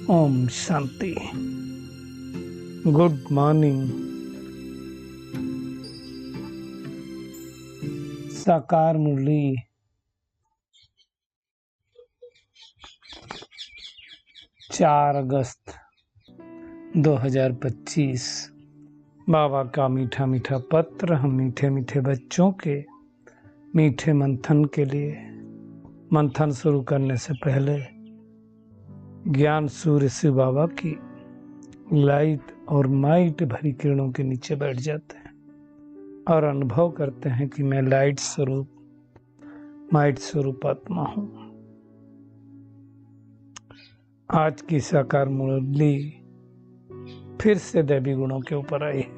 Om Shanti. Good morning. साकार मुरली 4 अगस्त 2025। बाबा का मीठा मीठा पत्र हम मीठे मीठे बच्चों के मीठे मंथन के लिए। मंथन शुरू करने से पहले ज्ञान सूर्य शिव बाबा की लाइट और माइट भरी किरणों के नीचे बैठ जाते हैं और अनुभव करते हैं कि मैं लाइट स्वरूप माइट स्वरूप आत्मा हूं। आज की साकार मुरली फिर से दैवी गुणों के ऊपर आई है।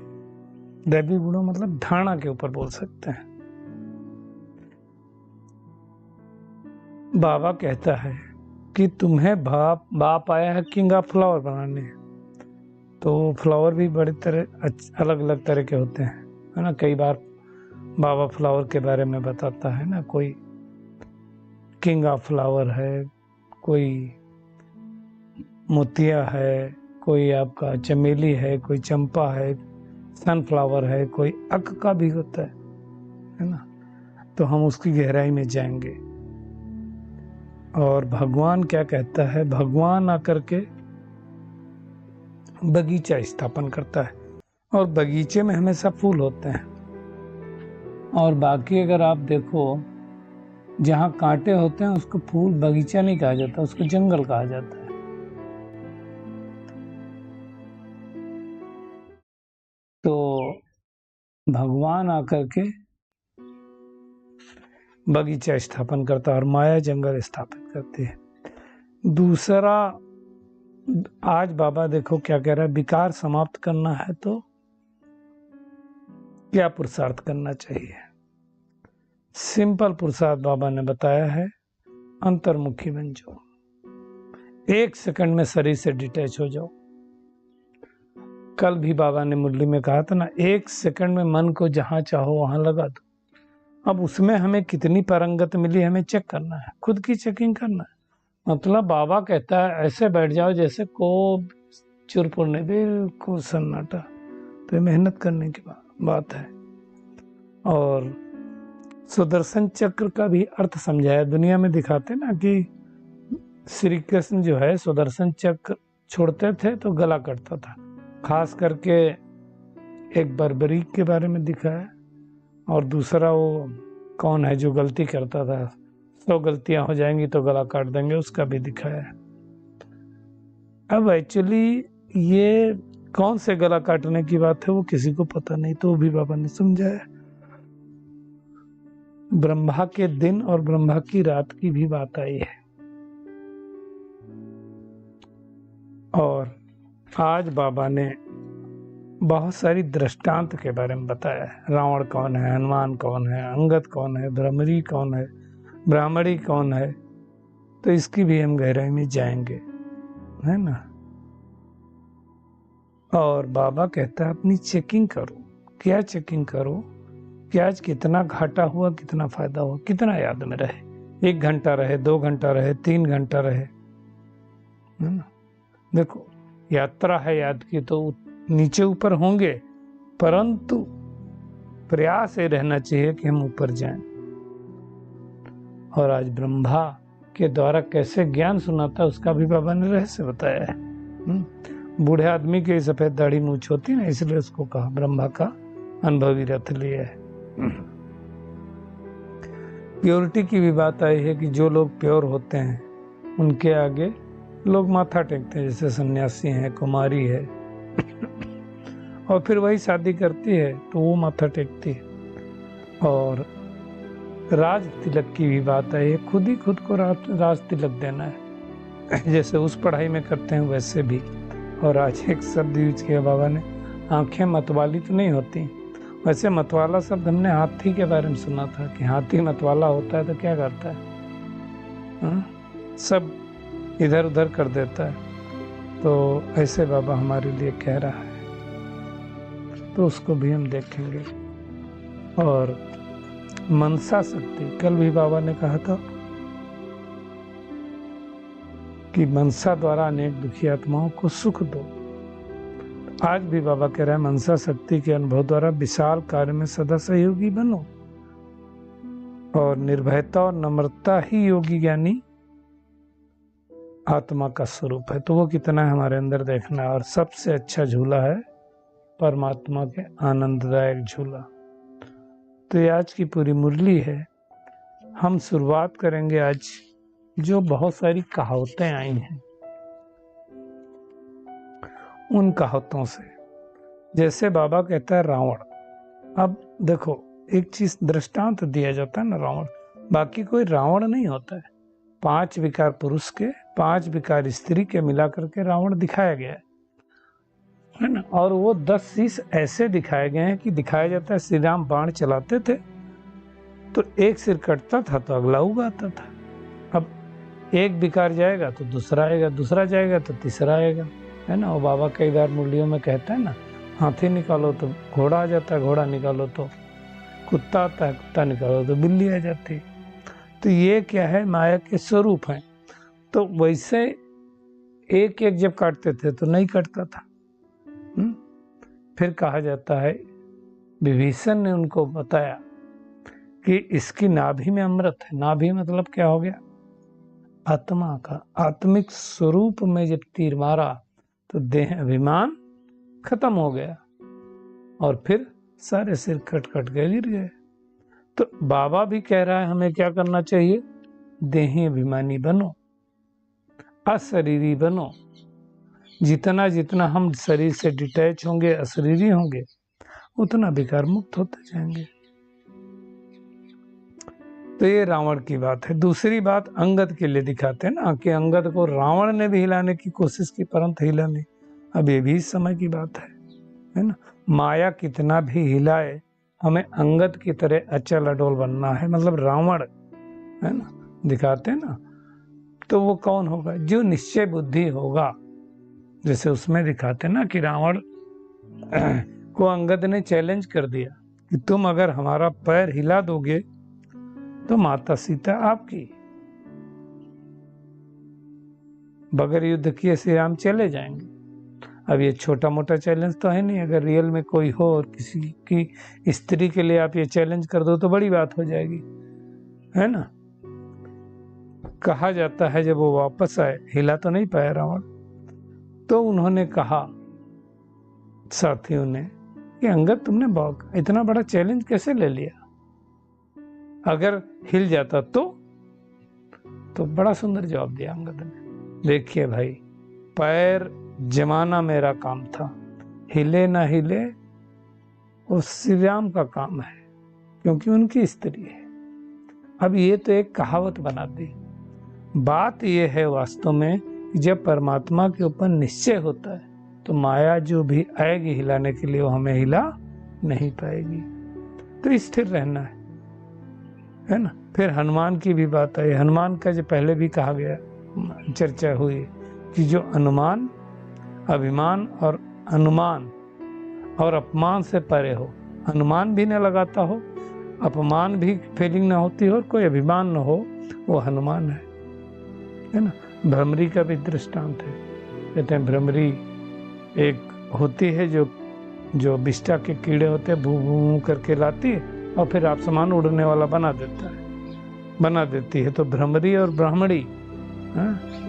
दैवी गुणों मतलब धारणा के ऊपर बोल सकते हैं। बाबा कहता है कि तुम्हें बाप आया है किंग ऑफ फ्लावर बनाने। तो फ्लावर भी बड़े तरह अलग अलग तरह के होते हैं, है ना। कई बार बाबा फ्लावर के बारे में बताता है ना, कोई किंग ऑफ फ्लावर है, कोई मोतिया है, कोई आपका चमेली है, कोई चंपा है, सनफ्लावर है, कोई अक का भी होता है ना। तो हम उसकी गहराई में जाएंगे। और भगवान क्या कहता है, भगवान आकर के बगीचा स्थापन करता है और बगीचे में हमेशा फूल होते हैं। और बाकी अगर आप देखो, जहाँ कांटे होते हैं उसको फूल बगीचा नहीं कहा जाता, उसको जंगल कहा जाता है। तो भगवान आकर के बगीचा स्थापन करता है और माया जंगल स्थापित करती है। दूसरा, आज बाबा देखो क्या कह रहा है, विकार समाप्त करना है तो क्या पुरुषार्थ करना चाहिए। सिंपल पुरुषार्थ बाबा ने बताया है, अंतर्मुखी बन जाओ, 1 सेकंड में शरीर से डिटैच हो जाओ। कल भी बाबा ने मुरली में कहा था ना, 1 सेकंड में मन को जहां चाहो वहां लगा दो। अब उसमें हमें कितनी पारंगत मिली, हमें चेक करना है, खुद की चेकिंग करना है। मतलब बाबा कहता है ऐसे बैठ जाओ जैसे को चुरपुर ने, बिल्कुल सन्नाटा। तो मेहनत करने की बात है। और सुदर्शन चक्र का भी अर्थ समझाया। दुनिया में दिखाते ना कि श्री कृष्ण जो है सुदर्शन चक्र छोड़ते थे तो गला कटता था। खास करके एक बर्बरीक के बारे में दिखाया, और दूसरा वो कौन है जो गलती करता था, 100 गलतियां हो जाएंगी तो गला काट देंगे, उसका भी दिखाया है। अब एक्चुअली ये कौन से गला काटने की बात है वो किसी को पता नहीं, तो भी बाबा ने समझाया। ब्रह्मा के दिन और ब्रह्मा की रात की भी बात आई है। और आज बाबा ने बहुत सारी दृष्टांत के बारे में बताया है। रावण कौन है, हनुमान कौन है, अंगद कौन है, भ्रमरी कौन है, ब्राह्मणी कौन है। तो इसकी भी हम गहराई में जाएंगे, है ना। और बाबा कहता है अपनी चेकिंग करो। क्या चेकिंग करो कि आज कितना घाटा हुआ, कितना फायदा हुआ, कितना याद में रहे। 1 घंटा रहे, 2 घंटा रहे, 3 घंटा रहे, है ना। देखो, यात्रा है याद की तो नीचे ऊपर होंगे, परंतु प्रयास ये रहना चाहिए कि हम ऊपर जाएं। और आज ब्रह्मा के द्वारा कैसे ज्ञान सुनाता है उसका भी बाबा ने रहस्य बताया है। बूढ़े आदमी की सफेद दाढ़ी मूछ होती है ना, इसलिए उसको कहा ब्रह्मा का अनुभवी रथ लिया है। प्योरिटी की भी बात आई है कि जो लोग प्योर होते हैं उनके आगे लोग माथा टेकते हैं, जैसे सन्यासी हैं, कुमारी है। और फिर वही शादी करती है तो वो माथा टेकती है। और राज तिलक की भी बात आई है, खुद ही खुद को राज तिलक देना है, जैसे उस पढ़ाई में करते हैं वैसे भी। और आज एक शब्द यूज किया बाबा ने, आंखें मतवाली तो नहीं होती। वैसे मतवाला शब्द हमने हाथी के बारे में सुना था कि हाथी मतवाला होता है तो क्या करता है, सब इधर उधर कर देता है। तो ऐसे बाबा हमारे लिए कह रहा है, तो उसको भी हम देखेंगे। और मनसा शक्ति, कल भी बाबा ने कहा था कि मनसा द्वारा अनेक दुखी आत्माओं को सुख दो। आज भी बाबा कह रहे हैं मनसा शक्ति के अनुभव द्वारा विशाल कार्य में सदा सहयोगी बनो, और निर्भयता और नम्रता ही योगी ज्ञानी आत्मा का स्वरूप है। तो वो कितना है हमारे अंदर देखना है। और सबसे अच्छा झूला है परमात्मा के आनंददायक झूला। तो ये आज की पूरी मुरली है। हम शुरुआत करेंगे आज जो बहुत सारी कहावतें आई हैं उन कहावतों से। जैसे बाबा कहता है रावण, अब देखो एक चीज दृष्टांत दिया जाता है ना, रावण, बाकी कोई रावण नहीं होता है। 5 विकार पुरुष के 5 विकार स्त्री के मिलाकर के रावण दिखाया गया है ना। और वो 10 शीश ऐसे दिखाए गए हैं कि दिखाया जाता है श्री राम बाण चलाते थे तो एक सिर कटता था तो अगला उगाता था। अब एक विकार जाएगा तो दूसरा आएगा, दूसरा जाएगा तो तीसरा आएगा, है ना। और बाबा कई बार मुरलियों में कहता है ना, हाथी निकालो तो घोड़ा आ जाता है, घोड़ा निकालो तो कुत्ता आता है, कुत्ता निकालो तो बिल्ली आ जाती है। तो ये क्या है, माया के स्वरूप हैं। तो वैसे एक एक जब काटते थे तो नहीं कटता था। फिर कहा जाता है विभीषण ने उनको बताया कि इसकी नाभि में अमृत है। नाभि मतलब क्या हो गया, आत्मा का आत्मिक स्वरूप में जब तीर मारा तो देह अभिमान खत्म हो गया और फिर सारे सिर कट कट के गिर गए। तो बाबा भी कह रहा है हमें क्या करना चाहिए, देही अभिमानी बनो, अशरीरी बनो। जितना जितना हम शरीर से डिटैच होंगे, अशरीरी होंगे, उतना विकार मुक्त होते जाएंगे। तो ये रावण की बात है। दूसरी बात अंगद के लिए दिखाते हैं ना कि अंगद को रावण ने भी हिलाने की कोशिश की परंतु हिला नहीं। अब ये भी समय की बात है ना। माया कितना भी हिलाए, हमें अंगद की तरह अचल अडोल बनना है। मतलब रावण है ना दिखाते हैं ना, तो वो कौन होगा, जो निश्चय बुद्धि होगा। जैसे उसमें दिखाते हैं ना कि रावण को अंगद ने चैलेंज कर दिया कि तुम अगर हमारा पैर हिला दोगे तो माता सीता आपकी, बगैर युद्ध किए श्री राम चले जाएंगे। अब ये छोटा मोटा चैलेंज तो है नहीं। अगर रियल में कोई हो और किसी की स्त्री के लिए आप ये चैलेंज कर दो तो बड़ी बात हो जाएगी, है ना। कहा जाता है जब वो वापस आए, हिला तो नहीं पाया रावण, तो उन्होंने कहा साथियों ने कि अंगद तुमने इतना बड़ा चैलेंज कैसे ले लिया, अगर हिल जाता तो बड़ा सुंदर जवाब दिया अंगद ने। देखिए भाई, पैर जमाना मेरा काम था, हिले ना हिले वो श्री राम का काम है क्योंकि उनकी स्त्री है। अब ये तो एक कहावत बना दी। बात ये है वास्तव में कि जब परमात्मा के ऊपर निश्चय होता है तो माया जो भी आएगी हिलाने के लिए वो हमें हिला नहीं पाएगी। तो स्थिर रहना है ना। फिर हनुमान की भी बात आई। हनुमान का जो पहले भी कहा गया, चर्चा हुई कि जो अनुमान, अभिमान और अनुमान और अपमान से परे हो, अनुमान भी न लगाता हो, अपमान भी फीलिंग ना होती हो और कोई अभिमान न हो, वो हनुमान है ना। भ्रमरी का भी दृष्टांत है। कहते हैं भ्रमरी एक होती है जो बिष्टा के कीड़े होते हैं, भू भू करके लाती है और फिर आप सामान उड़ने वाला बना देती है। तो भ्रमरी और ब्राह्मणी,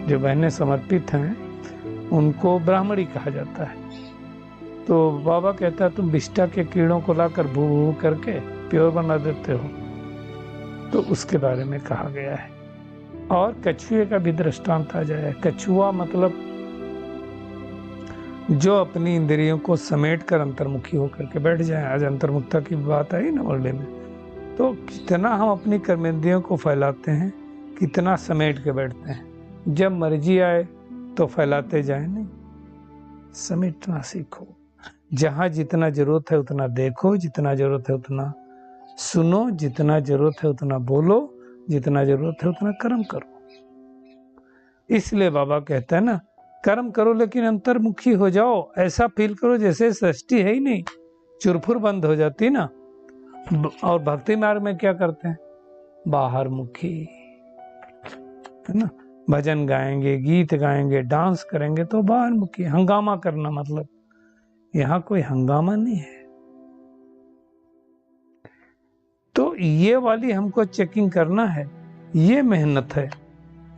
जो बहनें समर्पित हैं उनको ब्राह्मणी कहा जाता है। तो बाबा कहता है तुम बिष्टा के कीड़ों को लाकर भू भू करके प्योर बना देते हो, तो उसके बारे में कहा गया है। और कछुए का भी दृष्टांत आ जाए। कछुआ मतलब जो अपनी इंद्रियों को समेट कर अंतर्मुखी होकर के बैठ जाए। आज अंतर्मुखता की बात आई ना वर्ल्ड में, तो कितना हम अपनी कर्मेंद्रियों को फैलाते हैं, कितना समेट के बैठते हैं। जब मर्जी आए तो फैलाते जाए, नहीं, समेटना सीखो। जहाँ जितना जरूरत है उतना देखो, जितना जरूरत है उतना सुनो, जितना जरूरत है उतना बोलो, जितना जरूरत है उतना कर्म करो। इसलिए बाबा कहता है ना, कर्म करो लेकिन अंतर्मुखी हो जाओ। ऐसा फील करो जैसे सृष्टि है ही नहीं, चुरफुर बंद हो जाती ना। और भक्ति मार्ग में क्या करते हैं, बाहर मुखी, है ना। भजन गाएंगे, गीत गाएंगे, डांस करेंगे तो बाहर मुखी। हंगामा करना मतलब यहाँ कोई हंगामा नहीं है। तो ये वाली हमको चेकिंग करना है, ये मेहनत है।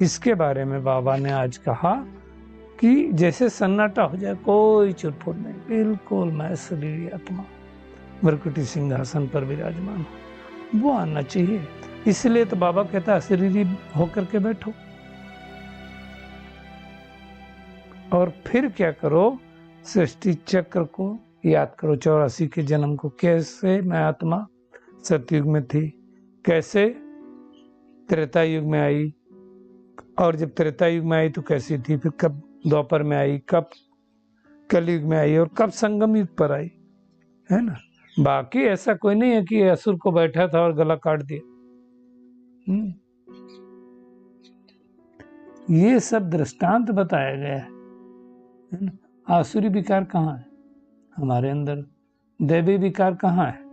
इसके बारे में बाबा ने आज कहा कि जैसे सन्नाटा हो जाए, कोई चुरफुर नहीं, बिल्कुल मैं शरीर आत्मा भ्रकुटी सिंहासन पर विराजमान हूं, वो आना चाहिए। इसलिए तो बाबा कहता है शरीरी होकर के बैठो। और फिर क्या करो, सृष्टि चक्र को याद करो, 84 के जन्म को। कैसे मैं आत्मा सतयुग में थी, कैसे त्रेता युग में आई, और जब त्रेता युग में आई तो कैसी थी, फिर कब द्वापर में आई, कब कलयुग में आई, और कब संगम युग पर आई, है ना। बाकी ऐसा कोई नहीं है कि असुर को बैठा था और गला काट दिया। ये सब दृष्टांत बताया गया है ना। आसुरी विकार कहाँ है? हमारे अंदर। दैवी विकार कहाँ है?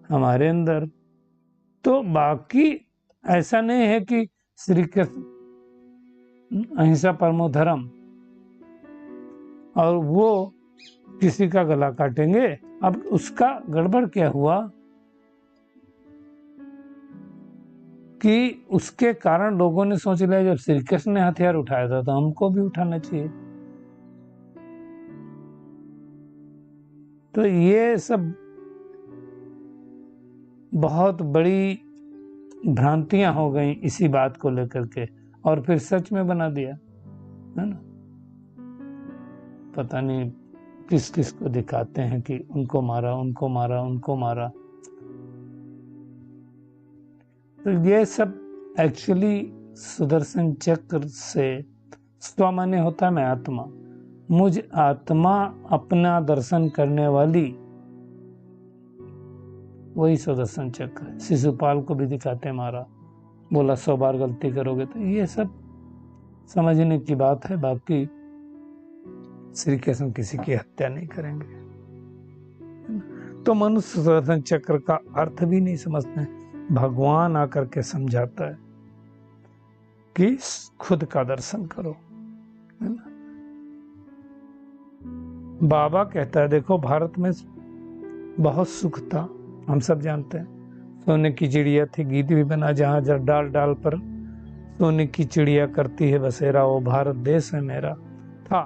हमारे अंदर। तो बाकी ऐसा नहीं है कि श्री कृष्ण अहिंसा परमो धर्म और वो किसी का गला काटेंगे। अब उसका गड़बड़ क्या हुआ कि उसके कारण लोगों ने सोच लिया जब श्री कृष्ण ने हथियार उठाया था तो हमको भी उठाना चाहिए। तो ये सब बहुत बड़ी भ्रांतियां हो गई इसी बात को लेकर के, और फिर सच में बना दिया, है ना। पता नहीं किस किस को दिखाते हैं कि उनको मारा, उनको मारा, उनको मारा। तो ये सब एक्चुअली सुदर्शन चक्र से स्वमान्य होता है मैं आत्मा, मुझ आत्मा अपना दर्शन करने वाली, वही सुदर्शन चक्र है। शिशुपाल को भी दिखाते मारा, बोला 100 बार गलती करोगे। तो ये सब समझने की बात है। बाकी श्री कृष्ण किसी की हत्या नहीं करेंगे। तो मनुष्य सुदर्शन चक्र का अर्थ भी नहीं समझते हैं। भगवान आकर के समझाता है कि खुद का दर्शन करो, है ना। बाबा कहता है देखो भारत में बहुत सुख था, हम सब जानते हैं। सोने की चिड़िया थी, गीत भी बना, जहाँ जहाँ डाल डाल पर सोने की चिड़िया करती है बसेरा, वो भारत देश है मेरा। था,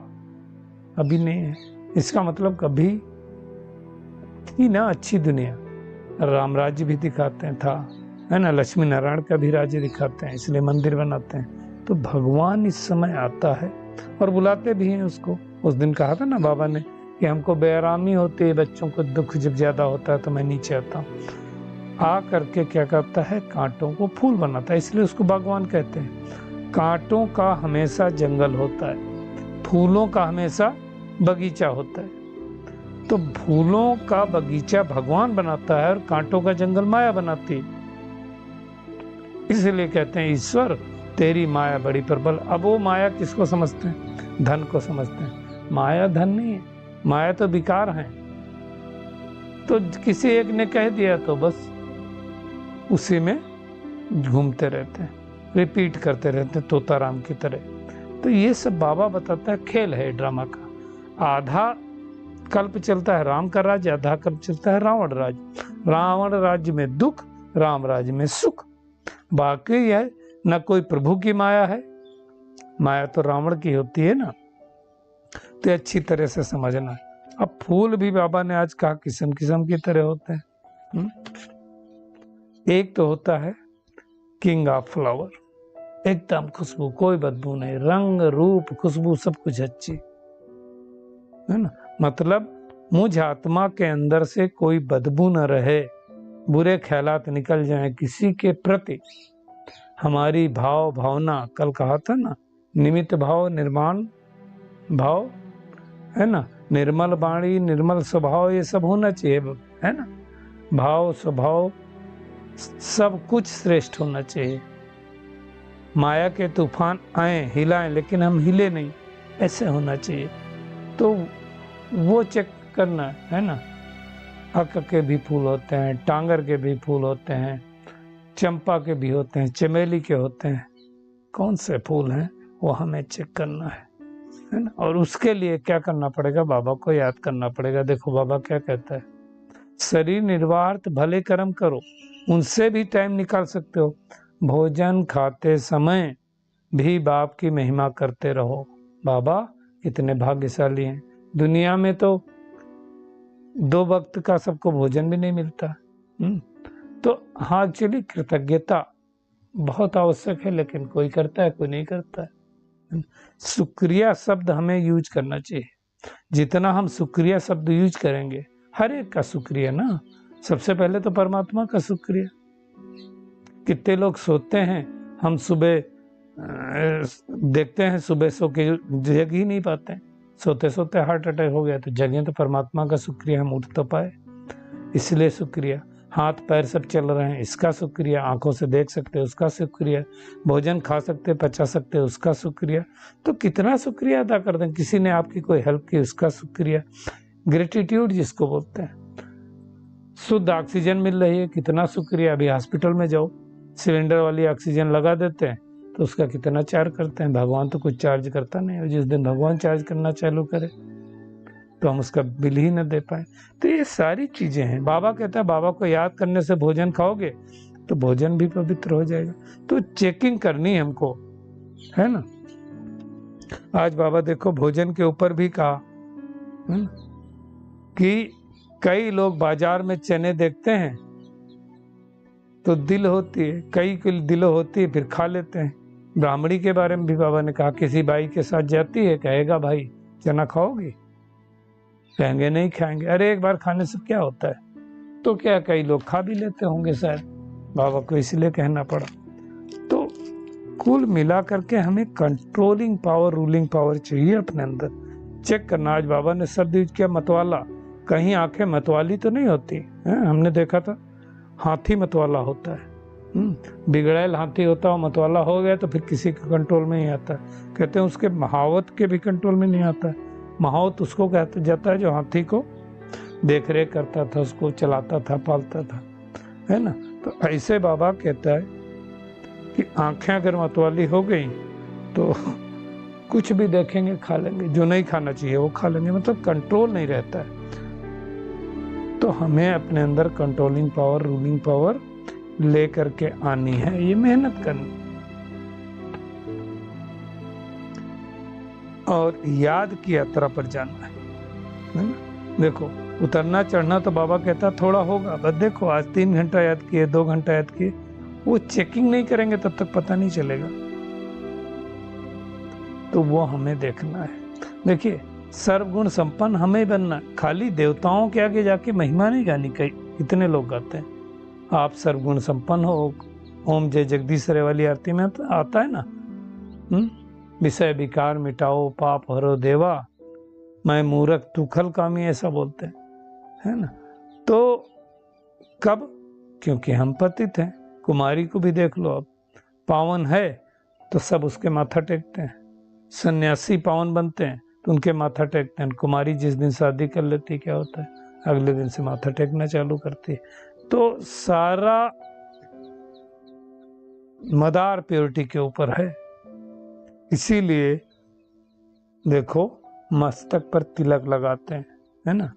अभी नहीं है। इसका मतलब कभी थी ना अच्छी दुनिया। राम राज्य भी दिखाते हैं था, है ना। लक्ष्मी नारायण का भी राज्य दिखाते हैं, इसलिए मंदिर बनाते हैं। तो भगवान इस समय आता है और बुलाते भी हैं उसको। उस दिन कहा था ना बाबा ने कि हमको बेआरामी होती है, बच्चों को दुख जब ज्यादा होता है तो मैं नीचे आता हूँ। आ करके क्या करता है, कांटों को फूल बनाता है, इसलिए उसको भगवान कहते हैं। कांटों का हमेशा जंगल होता है, फूलों का हमेशा बगीचा होता है। तो फूलों का बगीचा भगवान बनाता है और कांटों का जंगल माया बनाती है। इसलिए कहते हैं ईश्वर तेरी माया बड़ी प्रबल। अब वो माया किसको समझते हैं? धन को समझते हैं। माया धन नहीं है, माया तो विकार है। तो किसी एक ने कह दिया तो बस उसी में घूमते रहते हैं, रिपीट करते रहते हैं तोताराम की तरह। तो ये सब बाबा बताता है खेल है ड्रामा का। आधा कल्प चलता है राम का राज्य, आधा कल्प चलता है रावण राज्य। रावण राज्य में दुख, राम राज्य में सुख। बाकी है न कोई प्रभु की माया है, माया तो रावण की होती है ना। तो अच्छी तरह से समझना। अब फूल भी बाबा ने आज कहा किस्म किस्म की तरह होते हैं। एक तो होता है किंग ऑफ फ्लावर, एकदम खुशबू, कोई बदबू नहीं, रंग रूप खुशबू सब कुछ अच्छी, है ना। मतलब मुझ आत्मा के अंदर से कोई बदबू न रहे, बुरे ख्यालात निकल जाएं किसी के प्रति। हमारी भाव भावना, कल कहा था ना, निमित्त भाव निर्माण भाव, है ना। निर्मल वाणी, निर्मल स्वभाव, ये सब होना चाहिए, है ना। भाव स्वभाव सब कुछ श्रेष्ठ होना चाहिए। माया के तूफान आए हिलाएं लेकिन हम हिले नहीं, ऐसे होना चाहिए। तो वो चेक करना है ना। अक के भी फूल होते हैं, टांगर के भी फूल होते हैं, चंपा के भी होते हैं, चमेली के होते हैं, कौन से फूल हैं वो हमें चेक करना है ना। और उसके लिए क्या करना पड़ेगा, बाबा को याद करना पड़ेगा। देखो बाबा क्या कहता है, शरीर निर्वार्थ भले कर्म करो, उनसे भी टाइम निकाल सकते हो। भोजन खाते समय भी बाप की महिमा करते रहो। बाबा कितने भाग्यशाली हैं। दुनिया में तो 2 वक्त का सबको भोजन भी नहीं मिलता। तो हाँ, एक्चुअली कृतज्ञता बहुत आवश्यक है, लेकिन कोई करता है कोई नहीं करता है। शुक्रिया शब्द हमें यूज करना चाहिए। जितना हम शुक्रिया शब्द यूज करेंगे, हर एक का शुक्रिया ना, सबसे पहले तो परमात्मा का शुक्रिया। कितने लोग सोते हैं, हम सुबह देखते हैं सुबह सो के जग ही नहीं पाते, सोते सोते हार्ट अटैक हो गया, तो जगह तो परमात्मा का शुक्रिया, हम उठ तो पाए, इसलिए शुक्रिया। हाथ पैर सब चल रहे हैं, इसका शुक्रिया। आंखों से देख सकते हैं, उसका शुक्रिया। भोजन खा सकते पचा सकते हैं, उसका शुक्रिया। तो कितना शुक्रिया अदा कर दें। किसी ने आपकी कोई हेल्प की, उसका शुक्रिया। ग्रेटिट्यूड जिसको बोलते हैं। शुद्ध ऑक्सीजन मिल रही है, कितना शुक्रिया। अभी हॉस्पिटल में जाओ, सिलेंडर वाली ऑक्सीजन लगा देते हैं तो उसका कितना चार्ज करते हैं। भगवान तो कुछ चार्ज करता नहीं, और जिस दिन भगवान चार्ज करना चालू करे तो हम उसका बिल ही न दे पाए। तो ये सारी चीजें हैं। बाबा कहता है बाबा को याद करने से भोजन खाओगे तो भोजन भी पवित्र हो जाएगा। तो चेकिंग करनी है हमको, है ना। आज बाबा देखो भोजन के ऊपर भी कहा कि कई लोग बाजार में चने देखते हैं तो दिल होती है, कई की दिल होती है, फिर खा लेते हैं। ब्राह्मणी के बारे में भी बाबा ने कहा, किसी भाई के साथ जाती है, कहेगा भाई चना खाओगी, कहेंगे नहीं खाएंगे। अरे एक बार खाने से क्या होता है, तो क्या कई लोग खा भी लेते होंगे शायद, बाबा को इसलिए कहना पड़ा। तो कुल मिला करके हमें कंट्रोलिंग पावर, रूलिंग पावर चाहिए अपने अंदर। चेक करना। आज बाबा ने शब्द यूज किया मतवाला। कहीं आंखें मतवाली तो नहीं होती है, हमने देखा था हाथी मतवाला होता है। बिगड़ैल हाथी होता है, मतवाला हो गया तो फिर किसी के कंट्रोल में ही आता है। कहते हैं उसके महावत के भी कंट्रोल में नहीं आता है। महावत उसको कहता जाता है जो हाथी को देख रेख करता था, उसको चलाता था, पालता था, है ना। तो ऐसे बाबा कहता है कि आंखें अगर मतवाली हो गई तो कुछ भी देखेंगे खा लेंगे, जो नहीं खाना चाहिए वो खा लेंगे, मतलब कंट्रोल नहीं रहता है। तो हमें अपने अंदर कंट्रोलिंग पावर, रूलिंग पावर ले करके आनी है, ये मेहनत करनी और याद की यात्रा पर जाना है ना। देखो उतरना चढ़ना तो बाबा कहता थोड़ा होगा, बस देखो आज 3 घंटा याद किए, 2 घंटा याद किए, वो चेकिंग नहीं करेंगे तब तक पता नहीं चलेगा। तो वो हमें देखना है। देखिए सर्वगुण संपन्न हमें बनना है, खाली देवताओं के आगे जाके महिमा नहीं गानी। कई इतने लोग गाते हैं आप सर्वगुण संपन्न हो, ओम जय जगदीश रे वाली आरती में आता है ना, विषय विकार मिटाओ, पाप हरो देवा, मैं मूर्ख तू खल कामी, ऐसा बोलते हैं, है ना। तो कब, क्योंकि हम पतित हैं। कुमारी को भी देख लो, अब पावन है तो सब उसके माथा टेकते हैं। सन्यासी पावन बनते हैं तो उनके माथा टेकते हैं। कुमारी जिस दिन शादी कर लेती क्या होता है, अगले दिन से माथा टेकना चालू करती है। तो सारा मदार प्योरिटी के ऊपर है। इसीलिए देखो मस्तक पर तिलक लगाते हैं, है ना।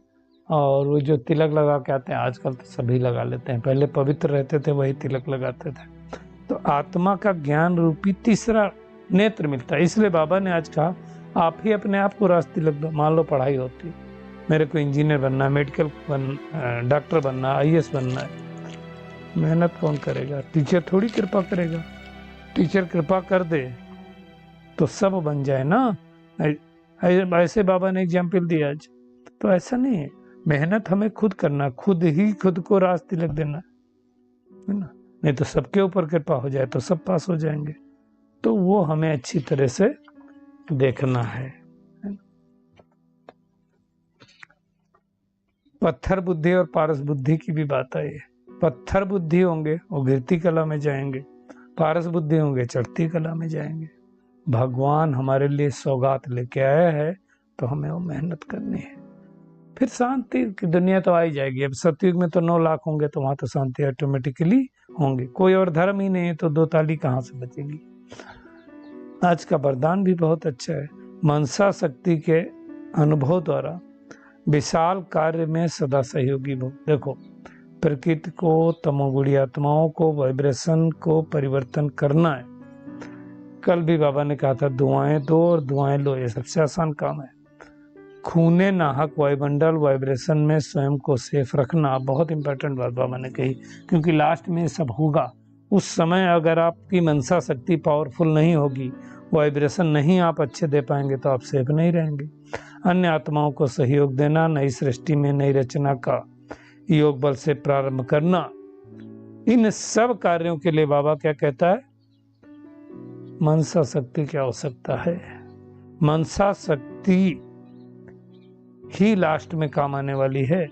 और वो जो तिलक लगा के आते हैं, आजकल तो सभी लगा लेते हैं, पहले पवित्र रहते थे वही तिलक लगाते थे। तो आत्मा का ज्ञान रूपी तीसरा नेत्र मिलता है। इसलिए बाबा ने आज कहा आप ही अपने आप को रास्ते लग दो। मान लो पढ़ाई होती है, मेरे को इंजीनियर बनना है, मेडिकल डॉक्टर बनना, IAS बनना है, मेहनत कौन करेगा, टीचर थोड़ी कृपा करेगा। टीचर कृपा कर दे तो सब बन जाए ना, ऐसे बाबा ने एग्जाम्पल दिया आज। तो ऐसा नहीं है, मेहनत हमें खुद करना, खुद ही खुद को रास्ते लग देना, है ना। नहीं तो सबके ऊपर कृपा हो जाए तो सब पास हो जाएंगे। तो वो हमें अच्छी तरह से देखना है। पत्थर बुद्धि और पारस बुद्धि की भी बात आई है। पत्थर बुद्धि होंगे वो गिरती कला में जाएंगे, पारस बुद्धि होंगे चढ़ती कला में जाएंगे। भगवान हमारे लिए सौगात लेके आया है तो हमें वो मेहनत करनी है। फिर शांति की दुनिया तो आ ही जाएगी। अब सतयुग में तो 9 लाख होंगे तो वहां तो शांति ऑटोमेटिकली होंगी। कोई और धर्म ही नहीं है तो 2 ताली कहाँ से बचेगी। आज का वरदान भी बहुत अच्छा है। मनसा शक्ति के अनुभव द्वारा विशाल कार्य में सदा सहयोगी भव। देखो, प्रकृति को, तमोगुणी आत्माओं को, वाइब्रेशन को परिवर्तन करना है। कल भी बाबा ने कहा था दुआएं दो और दुआएं लो, ये सबसे आसान काम है। खूने नाहक वायुमंडल वाइब्रेशन में स्वयं को सेफ रखना बहुत इंपॉर्टेंट बात बाबा ने कही, क्योंकि लास्ट में सब होगा। उस समय अगर आपकी मनसा शक्ति पावरफुल नहीं होगी, वाइब्रेशन नहीं आप अच्छे दे पाएंगे, तो आप सेफ नहीं रहेंगे। अन्य आत्माओं को सहयोग देना, नई सृष्टि में नई रचना का योग बल से प्रारंभ करना, इन सब कार्यों के लिए बाबा क्या कहता है? मनसा शक्ति की आवश्यकता है। मनसा शक्ति ही लास्ट में काम आने वाली है।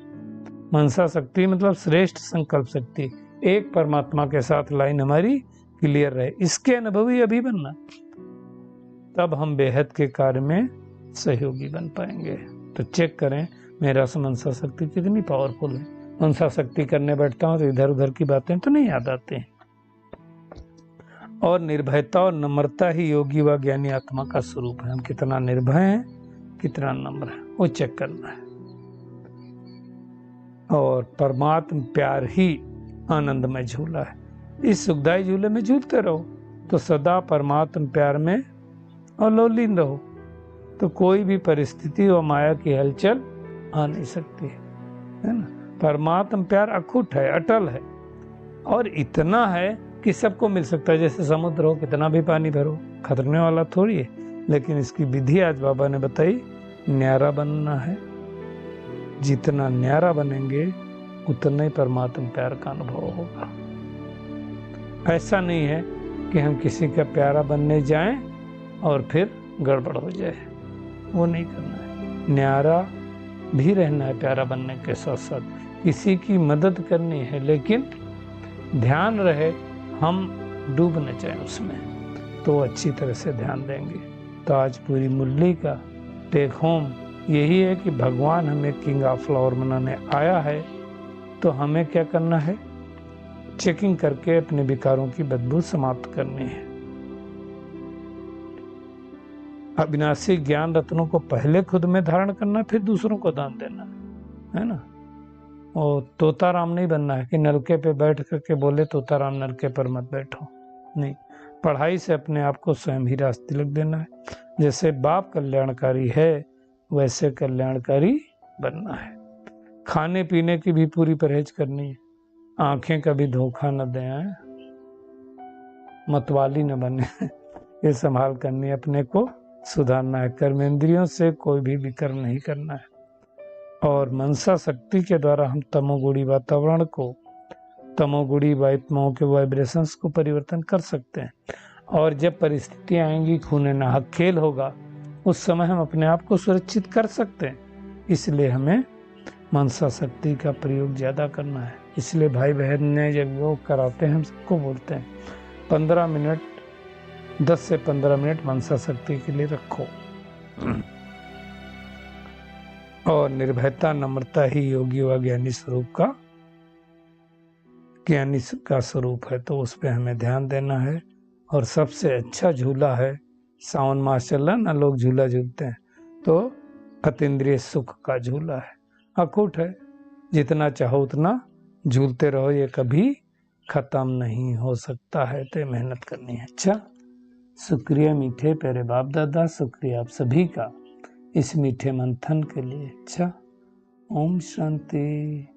मनसा शक्ति मतलब श्रेष्ठ संकल्प शक्ति, एक परमात्मा के साथ लाइन हमारी क्लियर रहे, इसके अनुभवी अभी बनना, तब हम बेहद के कार्य में सहयोगी बन पाएंगे। तो चेक करें मेरा मनसा शक्ति कितनी पावरफुल है। मनसा शक्ति करने बैठता हूँ तो इधर उधर की बातें तो नहीं याद आती हैं। और निर्भयता और नम्रता ही योगी व ज्ञानी आत्मा का स्वरूप है। हम कितना निर्भय हैं, कितना नम्र है, वो चेक करना है। और परमात्म प्यार ही आनंदमय झूला है। इस सुखदायी झूले में झूलते रहो तो सदा परमात्म प्यार में अलोलीन रहो, तो कोई भी परिस्थिति और माया की हलचल आ नहीं सकती है ना। परमात्म प्यार अखुट है, अटल है, और इतना है कि सबको मिल सकता है। जैसे समुद्र हो, कितना भी पानी भरो, खतरने वाला थोड़ी है, लेकिन इसकी विधि आज बाबा ने बताई, न्यारा बनना है। जितना न्यारा बनेंगे उतना ही परमात्मा प्यार का अनुभव होगा। ऐसा नहीं है कि हम किसी का प्यारा बनने जाएं और फिर गड़बड़ हो जाए, वो नहीं करना है। न्यारा भी रहना है प्यारा बनने के साथ साथ, किसी की मदद करनी है, लेकिन ध्यान रहे हम डूब न जाए उसमें, तो अच्छी तरह से ध्यान देंगे। तो आज पूरी मुरली का टेक होम यही है कि भगवान हमें किंग ऑफ फ्लावर बनाने आया है, तो हमें क्या करना है? चेकिंग करके अपने विकारों की बदबू समाप्त करनी है। अविनाशी ज्ञान रत्नों को पहले खुद में धारण करना, फिर दूसरों को दान देना है ना। और तोताराम नहीं बनना है कि नलके पे बैठ करके बोले तोताराम नलके पर मत बैठो, नहीं। पढ़ाई से अपने आप को स्वयं ही रास्ते लग देना है। जैसे बाप कल्याणकारी है, वैसे कल्याणकारी बनना है। खाने पीने की भी पूरी परहेज करनी है, आंखें कभी धोखा न दें, मतवाली न बने ये संभाल करनी है, अपने को सुधारना है। कर्मेंद्रियों से कोई भी विकर्म नहीं करना है। और मनसा शक्ति के द्वारा हम तमोगुणी वातावरण को, तमोगुणी आत्माओं के वाइब्रेशंस को परिवर्तन कर सकते हैं। और जब परिस्थितियां आएंगी, खूने नाहक खेल होगा, उस समय हम अपने आप को सुरक्षित कर सकते हैं। इसलिए हमें मनसा शक्ति का प्रयोग ज़्यादा करना है। इसलिए भाई बहन ने जब योग कराते हैं, हम सबको बोलते हैं 15 मिनट, 10 से 15 मिनट मनसा शक्ति के लिए रखो। और निर्भयता, नम्रता ही योगी व ज्ञानी का स्वरूप है, तो उस पर हमें ध्यान देना है। और सबसे अच्छा झूला है, सावन मास चल रहा ना, लोग झूला झूलते हैं, तो अतीन्द्रिय सुख का झूला है, अखुट है, जितना चाहो उतना झूलते रहो, ये कभी खत्म नहीं हो सकता है, तो मेहनत करनी है। अच्छा, शुक्रिया मीठे प्यारे बाप दादा, शुक्रिया आप सभी का इस मीठे मंथन के लिए। अच्छा, ओम शांति।